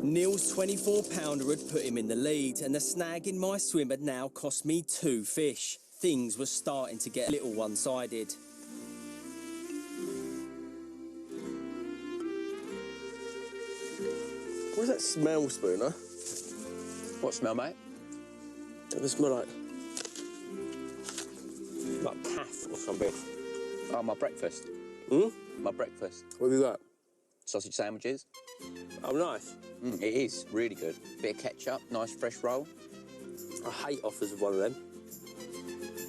Neil's 24-pounder had put him in the lead, and the snag in my swim had now cost me 2 fish. Things were starting to get a little one-sided. What does that smell, Spooner? What smell, mate? It does smell like calf or something. Oh, my breakfast. Hmm? My breakfast. What have you got? Sausage sandwiches. Oh, nice. It is really good. Bit of ketchup, nice fresh roll. I hate offers of one of them.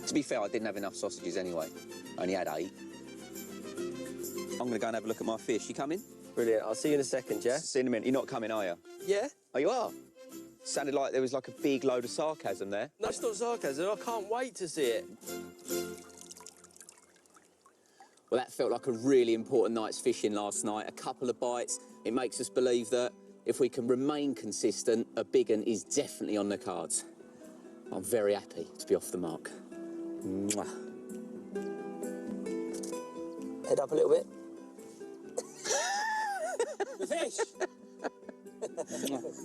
To be fair, I didn't have enough sausages anyway. I only had 8. I'm going to go and have a look at my fish. You coming? Brilliant. I'll see you in a second, yeah? See you in a minute. You're not coming, are you? Yeah? Oh, you are? Sounded like there was like a big load of sarcasm there. No, it's not sarcasm. I can't wait to see it. Well, that felt like a really important night's fishing last night. A couple of bites. It makes us believe that if we can remain consistent, a big un is definitely on the cards. I'm very happy to be off the mark. Mwah. Head up a little bit. The fish!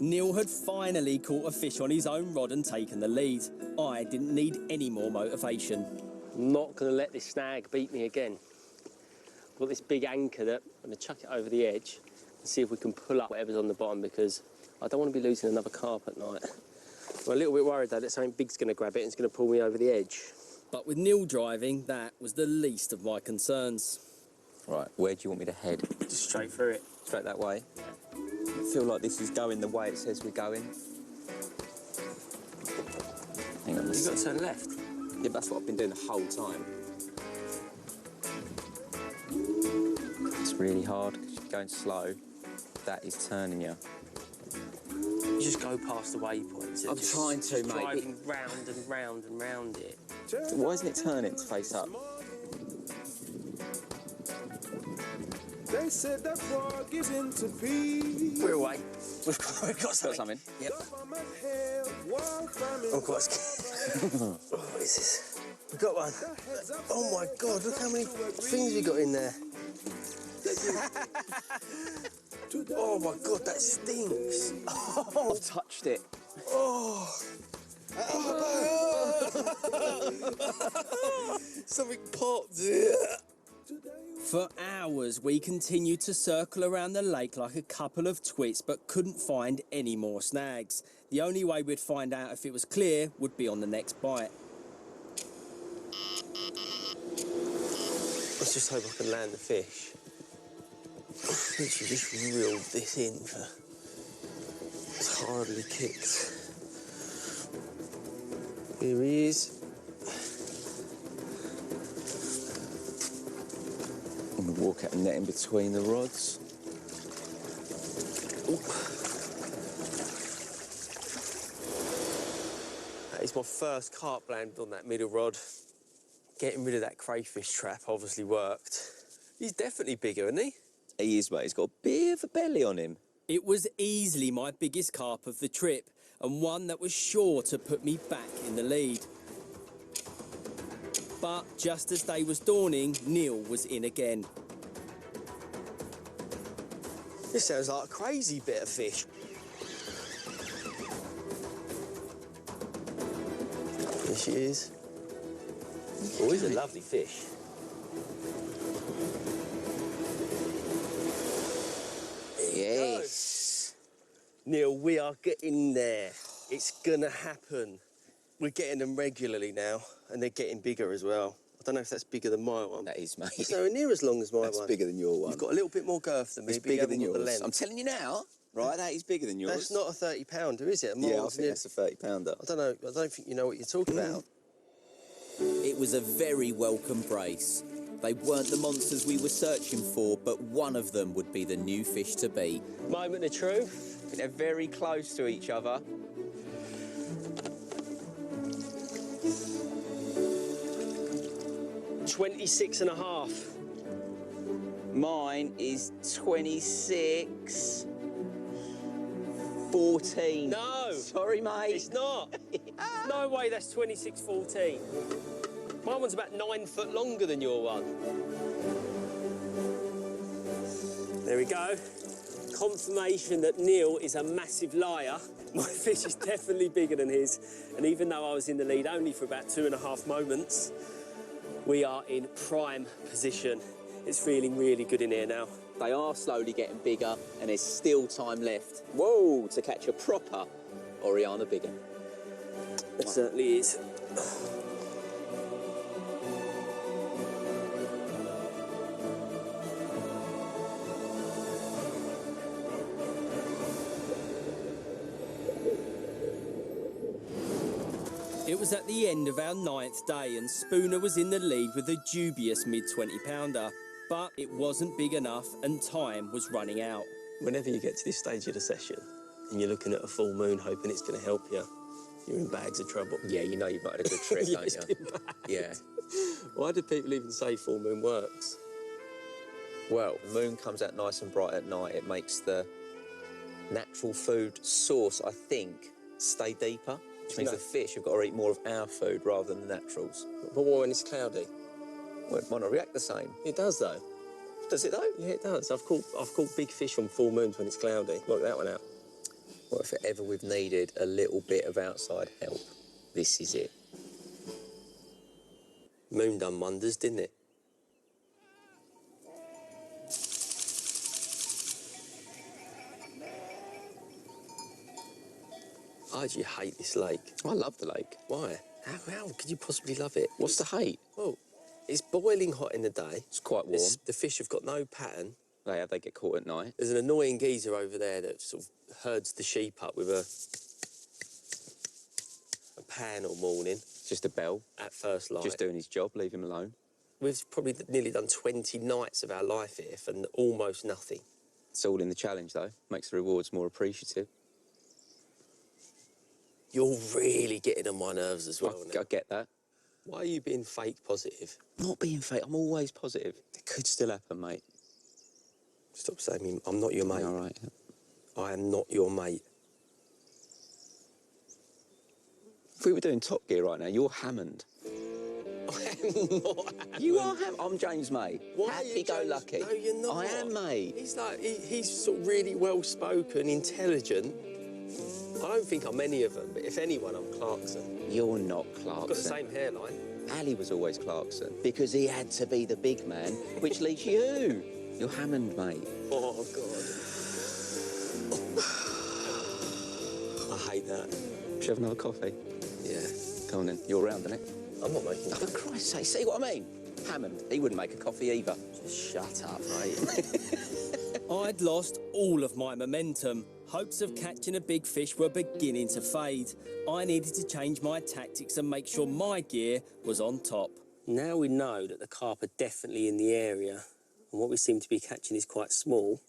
Neil had finally caught a fish on his own rod and taken the lead. I didn't need any more motivation. I'm not going to let this snag beat me again. I've got this big anchor that I'm going to chuck it over the edge and see if we can pull up whatever's on the bottom, because I don't want to be losing another carp at night. I'm a little bit worried though that something big's going to grab it and it's going to pull me over the edge. But with Neil driving, that was the least of my concerns. Right, where do you want me to head? Just straight through it. Straight that way? I feel like this is going the way it says we're going. Hang on. You've got to turn left. Yeah, that's what I've been doing the whole time. It's really hard because you're going slow. That is turning you. You just go past the waypoints. I'm trying to, mate. Driving round and round and round it. Why isn't it turning to face up? They said that frog is into peace. We're away. We've got something. Yep. I'm quite scared. What is this? We've got one. Oh my God, look how many things we got in there. Oh my God, that stinks. Oh, I've touched it. oh. Something popped. For hours, we continued to circle around the lake like a couple of twits, but couldn't find any more snags. The only way we'd find out if it was clear would be on the next bite. Let's just hope I can land the fish. Literally just reeled this in for... It's hardly kicked. Here he is. I'm going to walk out and net in between the rods. Oop. That is my first carp landed on that middle rod. Getting rid of that crayfish trap obviously worked. He's definitely bigger, isn't he? He is, mate. He's got a bit of a belly on him. It was easily my biggest carp of the trip, and one that was sure to put me back in the lead. But just as day was dawning, Neil was in again. This sounds like a crazy bit of fish. There she is. Oh, he's a lovely fish. Yes. Neil, we are getting there. It's gonna happen. We're getting them regularly now, and they're getting bigger as well. I don't know if that's bigger than my one. That is, mate. It's nowhere near as long as my one. That's bigger than your one. You've got a little bit more girth than me. It's but you bigger than haven't got the yours. length. I'm telling you now, right, that is bigger than yours. That's not a 30-pounder, is it? Yeah, I think that's a 30-pounder. I don't know. I don't think you know what you're talking about. It was a very welcome brace. They weren't the monsters we were searching for, but one of them would be the new fish to beat. Moment of truth. They're very close to each other. $26.5. Mine is 26. 14. No. Sorry, mate. It's not. No way that's 26.14. My one's about 9 foot longer than your one. There we go. Confirmation that Neil is a massive liar. My fish is definitely bigger than his. And even though I was in the lead only for about 2.5 moments, we are in prime position. It's feeling really good in here now. They are slowly getting bigger, and there's still time left. Whoa, to catch a proper Oriana bigger. It certainly is. It was at the end of our 9th day and Spooner was in the lead with a dubious mid-20 pounder. But it wasn't big enough and time was running out. Whenever you get to this stage of the session and you're looking at a full moon hoping it's going to help you, you're in bags of trouble. Yeah, you know you've got a good trip, Yeah, don't it's you? been bad. Yeah. Why do people even say full moon works? Well, the moon comes out nice and bright at night. It makes the natural food source, I think, stay deeper, which means No. the fish have got to eat more of our food rather than the naturals. But what when it's cloudy? Well, it might not react the same. It does though. Does it though? Yeah, it does. I've caught big fish on full moons when it's cloudy. Work that one out. Well, if ever we've needed a little bit of outside help, this is it. Moon done wonders, didn't it? I actually hate this lake. I love the lake. Why? How could you possibly love it? What's the hate? Well, it's boiling hot in the day. It's quite warm. The fish have got no pattern. They get caught at night. There's an annoying geezer over there that sort of herds the sheep up with a pan all morning Just a bell. at first light. Just doing his job. Leave him alone. We've probably nearly done 20 nights of our life here for almost nothing. It's all in the challenge, though. Makes the rewards more appreciative. You're really getting on my nerves as well now. I get that. Why are you being fake positive? Not being fake. I'm always positive. It could still happen, mate. Stop saying I'm not your mate. All right. I am not your mate. If we were doing Top Gear right now, you're Hammond. I am not Hammond. You are Hammond. I'm James May. Why are you Happy-go-lucky. James? No, you're not. I am, mate. He's like, he's sort of really well-spoken, intelligent. I don't think I'm any of them, but if anyone, I'm Clarkson. You're not I've got the Clarkson. same hairline. Ali was always Clarkson because he had to be the big man, which leaves you. You're Hammond, mate. Oh, God. I hate that. Should you have another coffee? Yeah. Come on then. You're around, innit? I'm not making Oh, for Christ's sake, see what I mean? Hammond, he wouldn't make a coffee either. Just shut up, mate. I'd lost all of my momentum. Hopes of catching a big fish were beginning to fade. I needed to change my tactics and make sure my gear was on top. Now we know that the carp are definitely in the area and what we seem to be catching is quite small,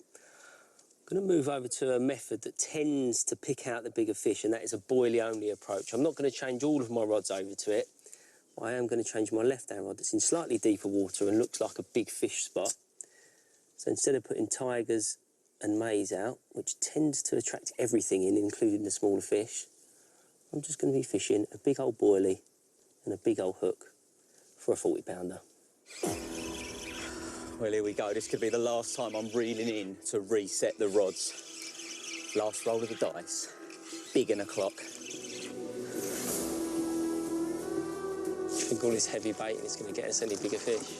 I'm going to move over to a method that tends to pick out the bigger fish, and that is a boilie-only approach. I'm not going to change all of my rods over to it. I am going to change my left-hand rod that's in slightly deeper water and looks like a big fish spot. So instead of putting tigers and maize out, which tends to attract everything in, including the smaller fish, I'm just going to be fishing a big old boilie and a big old hook for a 40-pounder. Well, here we go. This could be the last time I'm reeling in to reset the rods. Last roll of the dice. Big in a clock. I think all this heavy baiting is going to get us any bigger fish.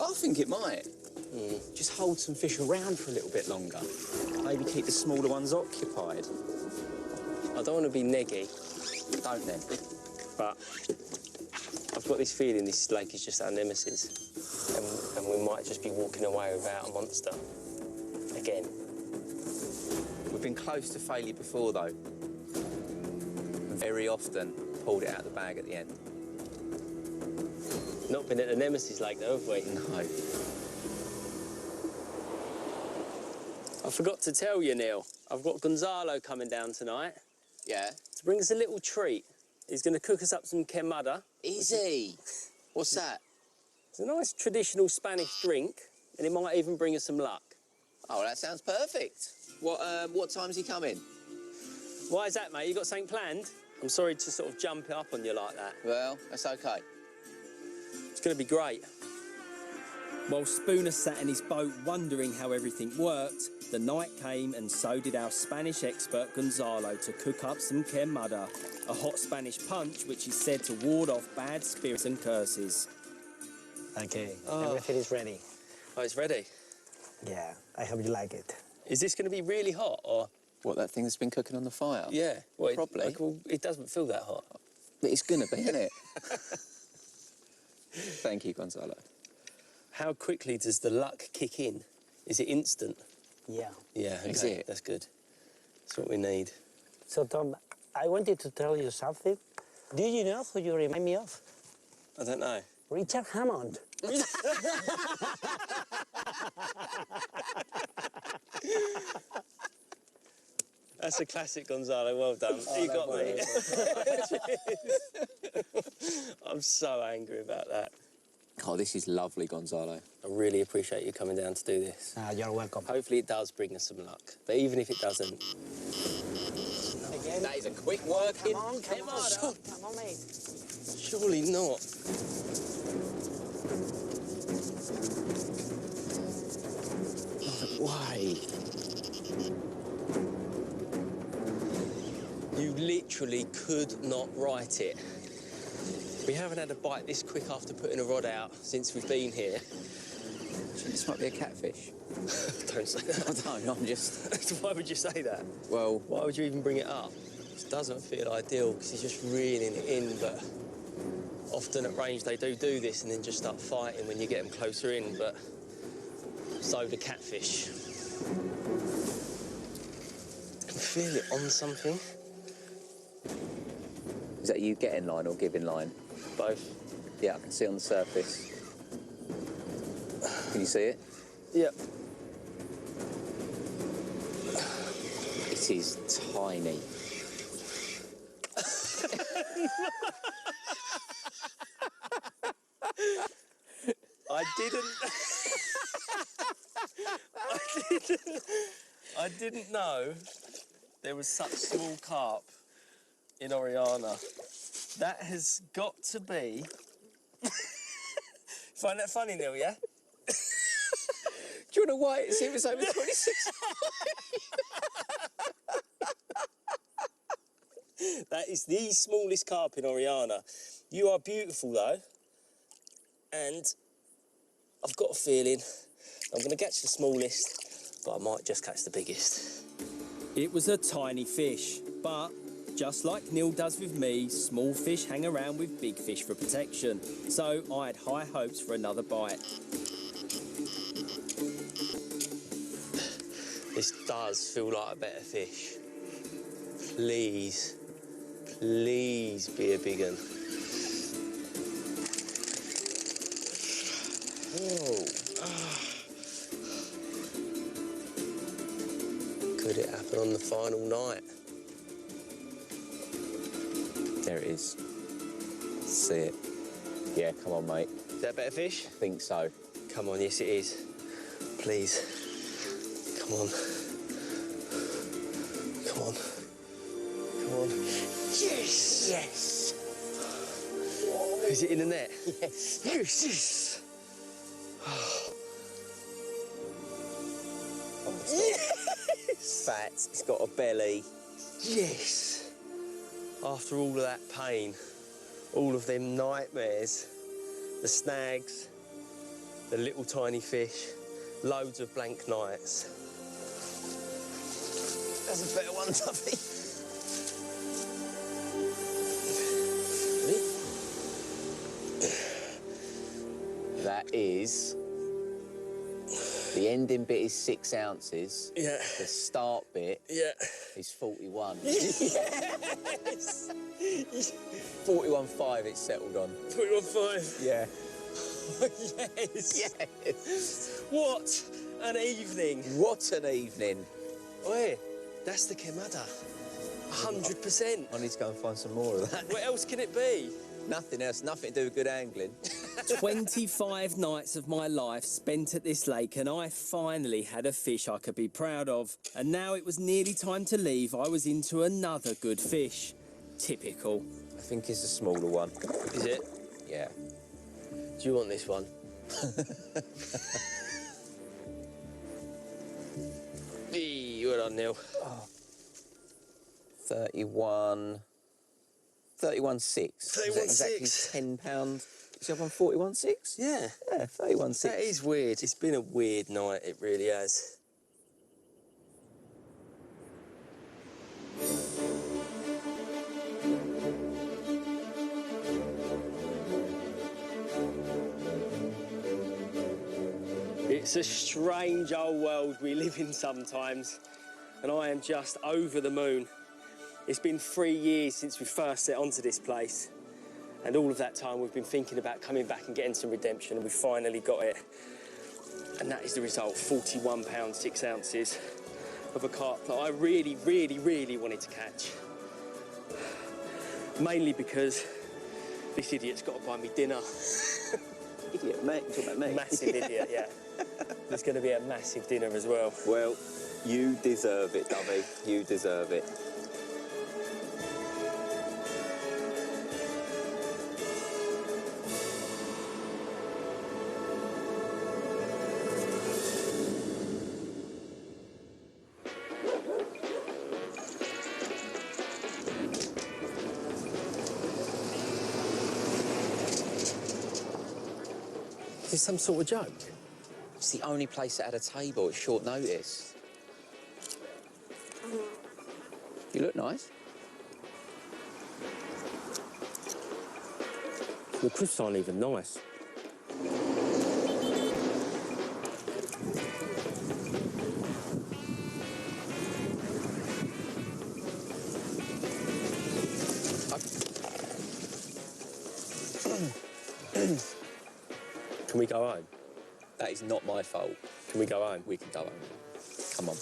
I think it might. Just hold some fish around for a little bit longer. Maybe keep the smaller ones occupied. I don't want to be neggy, Don't then. but I've got this feeling this lake is just our nemesis. And we might just be walking away without a monster. Again. We've been close to failure before, though. Very often pulled it out of the bag at the end. Not been at the nemesis lake, though, have we? No. I forgot to tell you, Neil. I've got Gonzalo coming down tonight Yeah? to bring us a little treat. He's going to cook us up some quemada. Easy. What's that? It's a nice traditional Spanish drink, and it might even bring us some luck. Oh, that sounds perfect. What time's he coming? Why is that, mate? You got something planned? I'm sorry to sort of jump up on you like that. Well, that's okay. It's going to be great. While Spooner sat in his boat wondering how everything worked, the night came and so did our Spanish expert Gonzalo to cook up some quemada, a hot Spanish punch which is said to ward off bad spirits and curses. Okay, everything is ready. Oh, it's ready. Yeah, I hope you like it. Is this going to be really hot, or...? What, that thing that's been cooking on the fire? Yeah. Well, Probably. It doesn't feel that hot. But it's gonna be, isn't it? Thank you, Gonzalo. How quickly does the luck kick in? Is it instant? Yeah. Yeah, okay. Is it? That's good. That's what we need. So, Tom, I wanted to tell you something. Do you know who you remind me of? I don't know. Richard Hammond. That's a classic, Gonzalo. Well done. You got me. I'm so angry about that. Oh, this is lovely, Gonzalo. I really appreciate you coming down to do this. You're welcome. Hopefully it does bring us some luck. But even if it doesn't... Again. That is a quick working. Come on, come on. Come on, mate. Surely not. Why? You literally could not write it. We haven't had a bite this quick after putting a rod out since we've been here. This might be a catfish. Don't say that. I don't know, I'm just... Why would you say that? Well... Why would you even bring it up? It doesn't feel ideal because he's just reeling it in, but often at range they do this and then just start fighting when you get them closer in, but so do catfish. I can feel it on something. Is that you getting line or giving line? Both. Yeah, I can see it on the surface. Can you see it? Yep. It is tiny. I didn't know there was such small carp in Oriana. That has got to be... Find that funny, Neil, yeah? Do you know why it's it was over 26? That is the smallest carp in Oriana. You are beautiful, though. And I've got a feeling I'm going to catch the smallest, but I might just catch the biggest. It was a tiny fish, but just like Neil does with me, small fish hang around with big fish for protection. So I had high hopes for another bite. This does feel like a better fish. Please, please be a big one. Whoa. Could it happen on the final night? There it is. See it. Yeah, come on, mate. Is that a better fish? I think so. Come on, yes it is. Please. Come on. Come on. Come on. Yes! Yes. Is it in the net? Yes. Yes, yes. Fat, it's got a belly. Yes. After all of that pain, all of them nightmares, the snags, the little tiny fish, loads of blank nights. That's a better one, Tuffy. That is... The ending bit is 6 ounces. Yeah. The start bit Yeah. is 41. Yes! 41.5 it's settled on. 21.5. Yeah. Yes! Yes. What an evening. What an evening. Oi, that's the quemada. 100%. I need to go and find some more of that. What else can it be? Nothing else, nothing to do with good angling. 25 nights of my life spent at this lake and I finally had a fish I could be proud of. And now it was nearly time to leave. I was into another good fish. Typical. I think it's a smaller one. Is it? Yeah. Do you want this one? Well done, Neil. 31.6. 31.6. Exactly £10. Is that on 41.6? Yeah. Yeah, 31.6. That is weird. It's been a weird night, it really has. It's a strange old world we live in sometimes, and I am just over the moon. It's been 3 years since we first set onto this place, and all of that time we've been thinking about coming back and getting some redemption, and we finally got it. And that is the result, £41, 6 ounces of a carp that I really, really, really wanted to catch. Mainly because this idiot's got to buy me dinner. Idiot, mate. You talking about me? Massive idiot, yeah. There's going to be a massive dinner as well. Well, you deserve it, Dubby. You deserve it. Is this some sort of joke? It's the only place that had a table at short notice. You look nice. The crisps aren't even nice. Can we go home? That is not my fault. Can we go home? We can go home. Come on.